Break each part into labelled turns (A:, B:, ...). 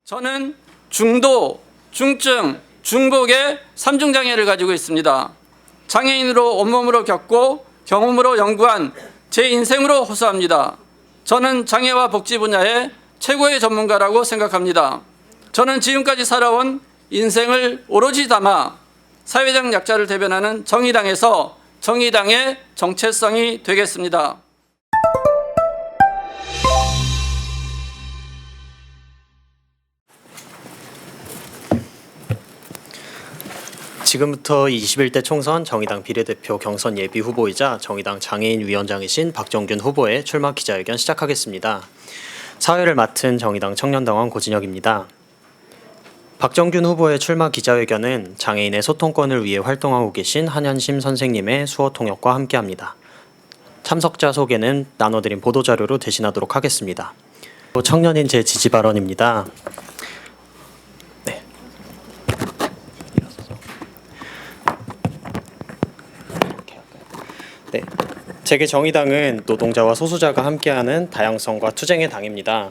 A: 저는 중도, 중증, 중복의 3중 장애를 가지고 있습니다. 장애인으로 온몸으로 겪고 경험으로 연구한 제 인생으로 호소합니다. 저는 장애와 복지 분야의 최고의 전문가라고 생각합니다. 저는 지금까지 살아온 인생을 오로지 담아 사회적 약자를 대변하는 정의당에서 정의당의 정체성이 되겠습니다.
B: 지금부터 21대 총선 정의당 비례대표 경선 예비 후보이자 정의당 장애인 위원장이신 박정균 후보의 출마 기자회견 시작하겠습니다. 사회를 맡은 정의당 청년당원 고진혁입니다. 박정균 후보의 출마 기자회견은 장애인의 소통권을 위해 활동하고 계신 한현심 선생님의 수어 통역과 함께합니다. 참석자 소개는 나눠드린 보도자료로 대신하도록 하겠습니다. 청년인 제 지지 발언입니다. 재계 정의당은 노동자와 소수자가 함께하는 다양성과 투쟁의 당입니다.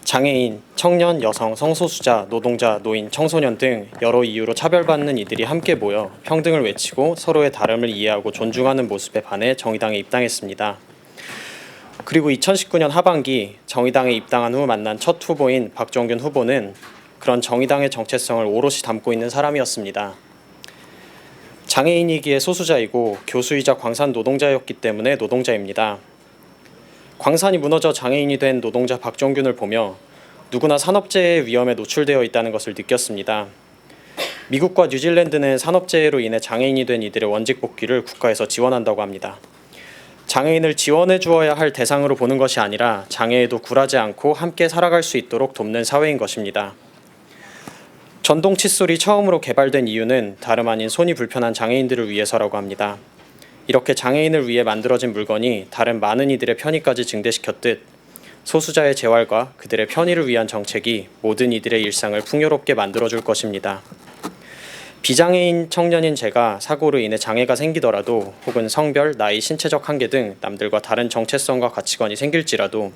B: 장애인, 청년, 여성, 성소수자, 노동자, 노인, 청소년 등 여러 이유로 차별받는 이들이 함께 모여 평등을 외치고 서로의 다름을 이해하고 존중하는 모습에 반해 정의당에 입당했습니다. 그리고 2019년 하반기 정의당에 입당한 후 만난 첫 후보인 박정균 후보는 그런 정의당의 정체성을 오롯이 담고 있는 사람이었습니다. 장애인이기에 소수자이고 교수이자 광산 노동자였기 때문에 노동자입니다. 광산이 무너져 장애인이 된 노동자 박정균을 보며 누구나 산업재해의 위험에 노출되어 있다는 것을 느꼈습니다. 미국과 뉴질랜드는 산업재해로 인해 장애인이 된 이들의 원직 복귀를 국가에서 지원한다고 합니다. 장애인을 지원해 주어야 할 대상으로 보는 것이 아니라 장애에도 굴하지 않고 함께 살아갈 수 있도록 돕는 사회인 것입니다. 전동 칫솔이 처음으로 개발된 이유는 다름 아닌 손이 불편한 장애인들을 위해서라고 합니다. 이렇게 장애인을 위해 만들어진 물건이 다른 많은 이들의 편의까지 증대시켰듯 소수자의 재활과 그들의 편의를 위한 정책이 모든 이들의 일상을 풍요롭게 만들어줄 것입니다. 비장애인 청년인 제가 사고로 인해 장애가 생기더라도 혹은 성별, 나이, 신체적 한계 등 남들과 다른 정체성과 가치관이 생길지라도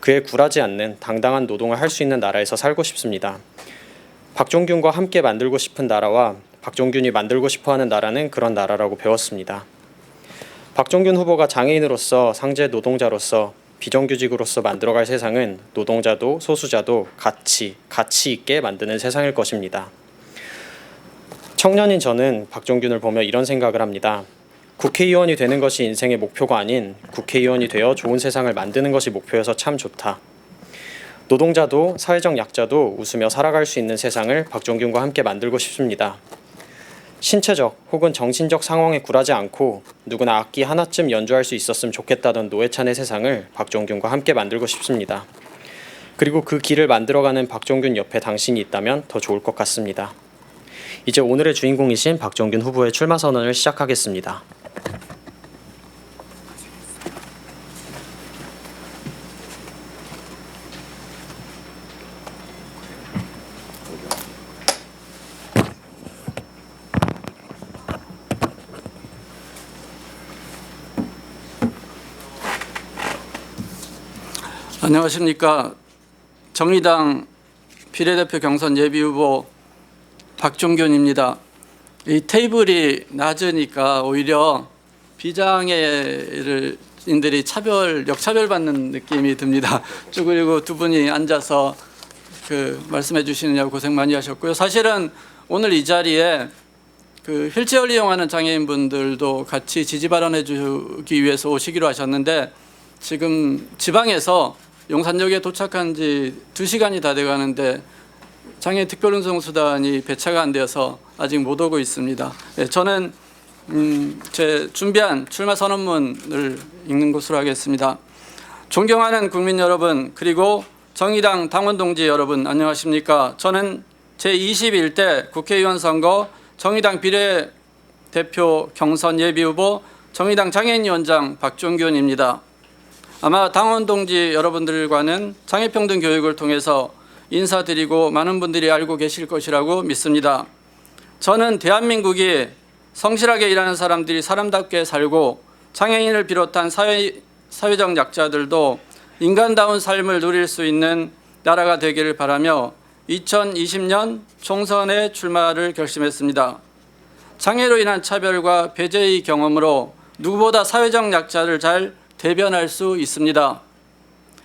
B: 그에 굴하지 않는 당당한 노동을 할 수 있는 나라에서 살고 싶습니다. 박정균과 함께 만들고 싶은 나라와 박정균이 만들고 싶어하는 나라는 그런 나라라고 배웠습니다. 박정균 후보가 장애인으로서 상재 노동자로서 비정규직으로서 만들어갈 세상은 노동자도 소수자도 가치 있게 만드는 세상일 것입니다. 청년인 저는 박정균을 보며 이런 생각을 합니다. 국회의원이 되는 것이 인생의 목표가 아닌 국회의원이 되어 좋은 세상을 만드는 것이 목표여서 참 좋다. 노동자도 사회적 약자도 웃으며 살아갈 수 있는 세상을 박정균과 함께 만들고 싶습니다. 신체적 혹은 정신적 상황에 굴하지 않고 누구나 악기 하나쯤 연주할 수 있었으면 좋겠다던 노회찬의 세상을 박정균과 함께 만들고 싶습니다. 그리고 그 길을 만들어가는 박정균 옆에 당신이 있다면 더 좋을 것 같습니다. 이제 오늘의 주인공이신 박정균 후보의 출마 선언을 시작하겠습니다.
A: 안녕하십니까. 정의당 비례대표 경선 예비후보 박정균입니다. 이 테이블이 낮으니까 오히려 비장애인들이 역차별받는 느낌이 듭니다. 그리고 두 분이 앉아서 말씀해 주시느냐고 고생 많이 하셨고요. 사실은 오늘 이 자리에 휠체어를 이용하는 장애인분들도 같이 지지 발언해 주기 위해서 오시기로 하셨는데 지금 지방에서 용산역에 도착한 지 2시간이 다 돼가는데 장애인 특별운송수단이 배차가 안 되어서 아직 못 오고 있습니다. 저는 제 준비한 출마 선언문을 읽는 것으로 하겠습니다. 존경하는 국민 여러분, 그리고 정의당 당원 동지 여러분, 안녕하십니까? 저는 제21대 국회의원 선거 정의당 비례대표 경선 예비후보 정의당 장애인위원장 박정균입니다. 아마 당원 동지 여러분들과는 장애평등 교육을 통해서 인사드리고 많은 분들이 알고 계실 것이라고 믿습니다. 저는 대한민국이 성실하게 일하는 사람들이 사람답게 살고 장애인을 비롯한 사회적 약자들도 인간다운 삶을 누릴 수 있는 나라가 되기를 바라며 2020년 총선에 출마를 결심했습니다. 장애로 인한 차별과 배제의 경험으로 누구보다 사회적 약자를 잘 대변할 수 있습니다.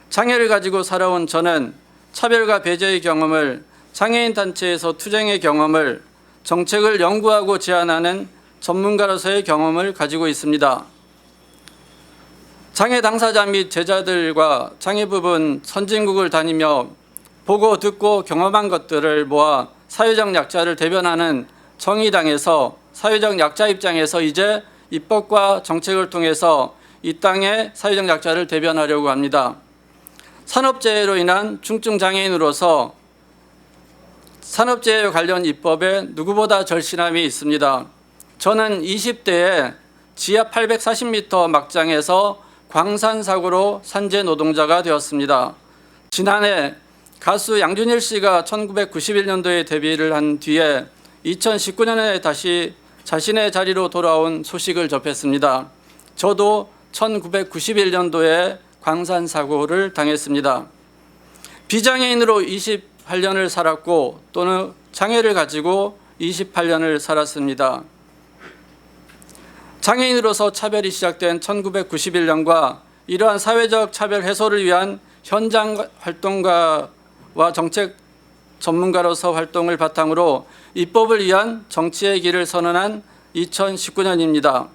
A: 장애를 가지고 살아온 저는 차별과 배제의 경험을, 장애인 단체에서 투쟁의 경험을, 정책을 연구하고 제안하는 전문가로서의 경험을 가지고 있습니다. 장애 당사자 및 제자들과 장애 부분 선진국을 다니며 보고 듣고 경험한 것들을 모아 사회적 약자를 대변하는 정의당에서 사회적 약자 입장에서 이제 입법과 정책을 통해서 이 땅의 사회적 약자를 대변하려고 합니다. 산업재해로 인한 중증 장애인으로서 산업재해 관련 입법에 누구보다 절실함이 있습니다. 저는 20대에 지하 840m 막장에서 광산사고로 산재 노동자가 되었습니다. 지난해 가수 양준일 씨가 1991년도에 데뷔를 한 뒤에 2019년에 다시 자신의 자리로 돌아온 소식을 접했습니다. 저도 1991년도에 광산사고를 당했습니다. 비장애인으로 28년을 살았고 또는 장애를 가지고 28년을 살았습니다. 장애인으로서 차별이 시작된 1991년과 이러한 사회적 차별 해소를 위한 현장 활동가와 정책 전문가로서 활동을 바탕으로 입법을 위한 정치의 길을 선언한 2019년입니다.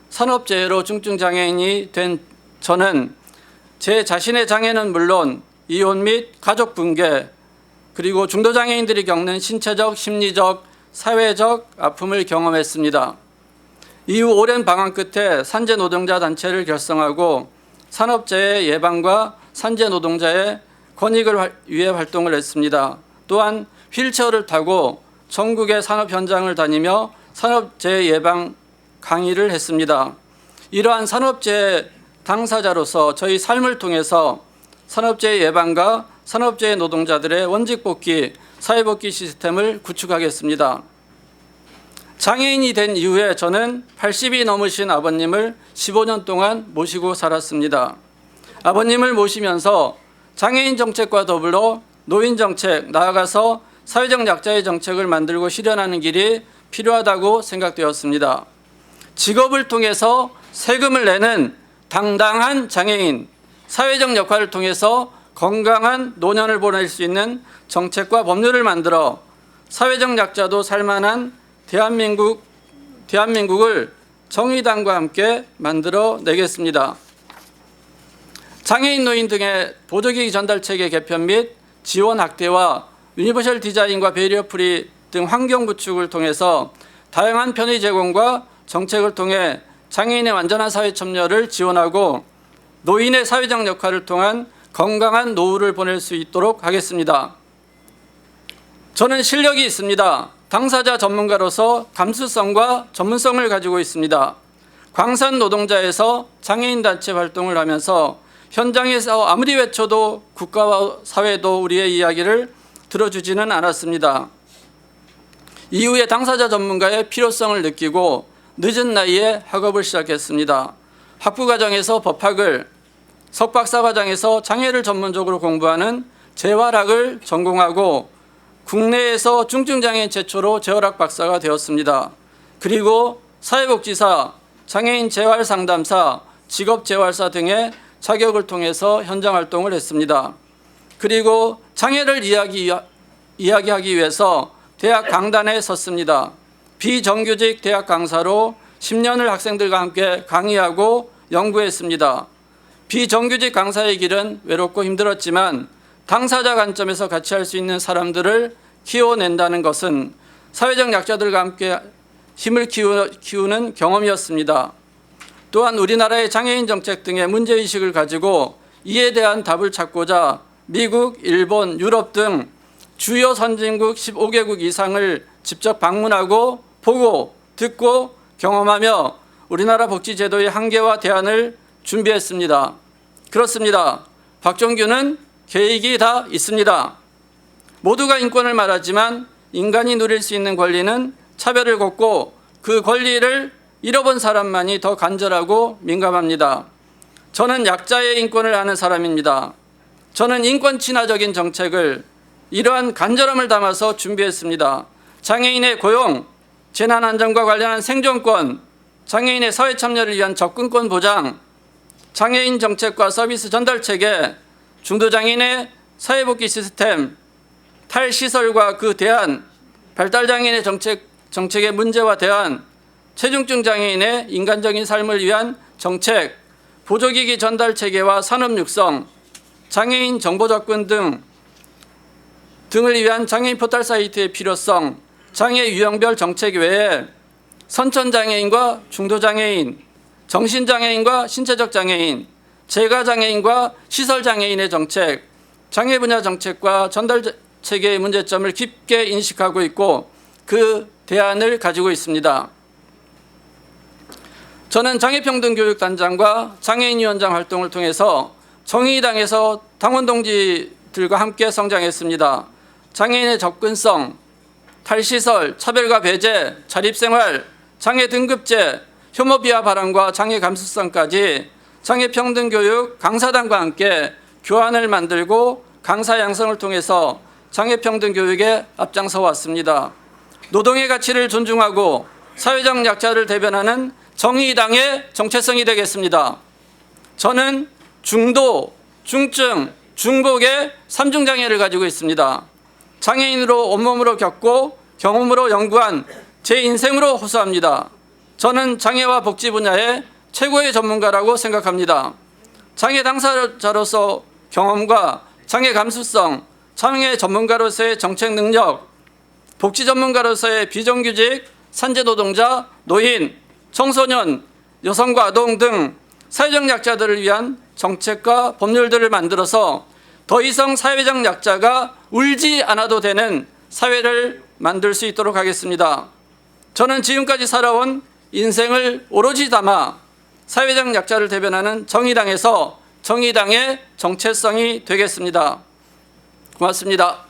A: 산업재해로 중증장애인이 된 저는 제 자신의 장애는 물론 이혼 및 가족 붕괴, 그리고 중도장애인들이 겪는 신체적, 심리적, 사회적 아픔을 경험했습니다. 이후 오랜 방황 끝에 산재 노동자 단체를 결성하고 산업재해 예방과 산재 노동자의 권익을 위해 활동을 했습니다. 또한 휠체어를 타고 전국의 산업 현장을 다니며 산업재해 예방 강의를 했습니다. 이러한 산업재해 당사자로서 저희 삶을 통해서 산업재해 예방과 산업재해 노동자들의 원직복귀, 사회복귀 시스템을 구축하겠습니다. 장애인이 된 이후에 저는 80이 넘으신 아버님을 15년 동안 모시고 살았습니다. 아버님을 모시면서 장애인 정책과 더불어 노인 정책, 나아가서 사회적 약자의 정책을 만들고 실현하는 길이 필요하다고 생각되었습니다. 직업을 통해서 세금을 내는 당당한 장애인, 사회적 역할을 통해서 건강한 노년을 보낼 수 있는 정책과 법률을 만들어 사회적 약자도 살만한 대한민국을 정의당과 함께 만들어 내겠습니다. 장애인 노인 등의 보조기기 전달체계 개편 및 지원 확대와 유니버셜 디자인과 베리어 프리 등 환경 구축을 통해서 다양한 편의 제공과 정책을 통해 장애인의 완전한 사회 참여를 지원하고 노인의 사회적 역할을 통한 건강한 노후를 보낼 수 있도록 하겠습니다. 저는 실력이 있습니다. 당사자 전문가로서 감수성과 전문성을 가지고 있습니다. 광산 노동자에서 장애인 단체 활동을 하면서 현장에서 아무리 외쳐도 국가와 사회도 우리의 이야기를 들어주지는 않았습니다. 이후에 당사자 전문가의 필요성을 느끼고 늦은 나이에 학업을 시작했습니다. 학부과정에서 법학을, 석박사과정에서 장애를 전문적으로 공부하는 재활학을 전공하고 국내에서 중증장애인 최초로 재활학 박사가 되었습니다. 그리고 사회복지사, 장애인 재활상담사, 직업재활사 등의 자격을 통해서 현장 활동을 했습니다. 그리고 장애를 이야기하기 위해서 대학 강단에 섰습니다. 비정규직 대학 강사로 10년을 학생들과 함께 강의하고 연구했습니다. 비정규직 강사의 길은 외롭고 힘들었지만 당사자 관점에서 같이 할 수 있는 사람들을 키워낸다는 것은 사회적 약자들과 함께 힘을 키우는 경험이었습니다. 또한 우리나라의 장애인 정책 등의 문제의식을 가지고 이에 대한 답을 찾고자 미국, 일본, 유럽 등 주요 선진국 15개국 이상을 직접 방문하고 보고 듣고 경험하며 우리나라 복지제도의 한계와 대안을 준비했습니다. 그렇습니다. 박종균은 계획이 다 있습니다. 모두가 인권을 말하지만 인간이 누릴 수 있는 권리는 차별을 걷고 그 권리를 잃어본 사람만이 더 간절하고 민감합니다. 저는 약자의 인권을 아는 사람입니다. 저는 인권 친화적인 정책을 이러한 간절함을 담아서 준비했습니다. 장애인의 고용, 재난안전과 관련한 생존권, 장애인의 사회 참여를 위한 접근권 보장, 장애인 정책과 서비스 전달 체계, 중도장애인의 사회복귀 시스템, 탈시설과 그 대안, 발달장애인의 정책의 문제와 대안, 체중증 장애인의 인간적인 삶을 위한 정책, 보조기기 전달 체계와 산업 육성, 장애인 정보 접근 등을 위한 장애인 포털 사이트의 필요성, 장애 유형별 정책 외에 선천장애인과 중도장애인, 정신장애인과 신체적 장애인, 재가장애인과 시설장애인의 정책, 장애 분야 정책과 전달 체계의 문제점을 깊게 인식하고 있고 그 대안을 가지고 있습니다. 저는 장애평등교육단장과 장애인위원장 활동을 통해서 정의당에서 당원 동지들과 함께 성장했습니다. 장애인의 접근성, 탈시설, 차별과 배제, 자립생활, 장애 등급제, 혐오 비하 발언과 장애 감수성까지 장애평등교육 강사단과 함께 교환을 만들고 강사 양성을 통해서 장애평등교육에 앞장서 왔습니다. 노동의 가치를 존중하고 사회적 약자를 대변하는 정의당의 정체성이 되겠습니다. 저는 중도, 중증, 중복의 3중 장애를 가지고 있습니다. 장애인으로 온몸으로 겪고 경험으로 연구한 제 인생으로 호소합니다. 저는 장애와 복지 분야의 최고의 전문가라고 생각합니다. 장애 당사자로서 경험과 장애 감수성, 장애 전문가로서의 정책 능력, 복지 전문가로서의 비정규직, 산재 노동자, 노인, 청소년, 여성과 아동 등 사회적 약자들을 위한 정책과 법률들을 만들어서 더 이상 사회적 약자가 울지 않아도 되는 사회를 만들 수 있도록 하겠습니다. 저는 지금까지 살아온 인생을 오로지 담아 사회적 약자를 대변하는 정의당에서 정의당의 정체성이 되겠습니다. 고맙습니다.